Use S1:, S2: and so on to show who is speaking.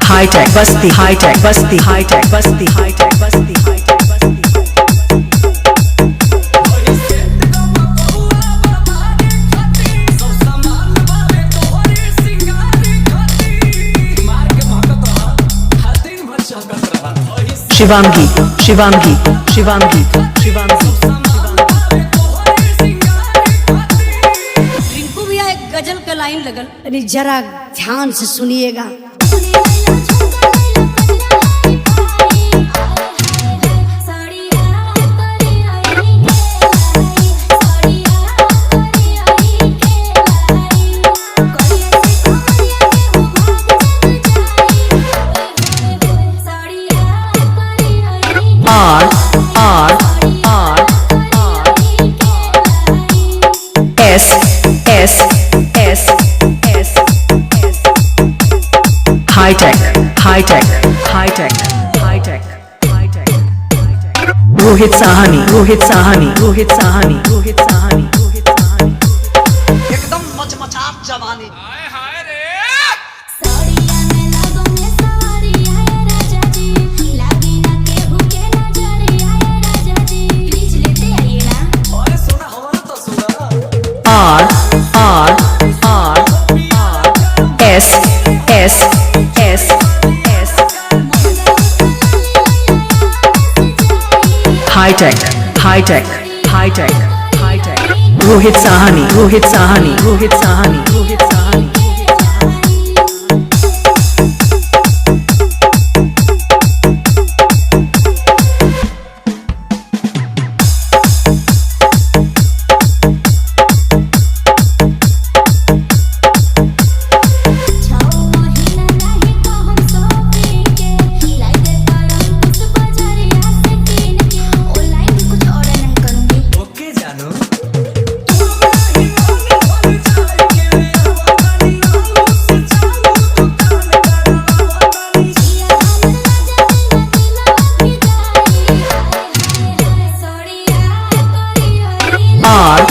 S1: Hi tech बस्ती, hi tech बस्ती, hi tech बस्ती, hi tech बस्ती, hi tech बस्ती। शिवांगी, शिवांगी, शिवांगी, शिवांगी।
S2: रिंकू भैया एक गजल का लाइन लगल, अरे जरा ध्यान से सुनिएगा।
S1: Hitech, hitech, hitech, hitech, hitech. Rohit Sahni, Rohit Sahni, Rohit Sahni, Rohit Sahni, Rohit Sahni.
S3: एकदम मचमचात जवानी।
S4: हाय हाय रे।
S1: R R R S S S S hitech, hitech, hitech, hitech. Rohit Sahni, Rohit Sahni, Rohit Sahni, Rohit Sahni. R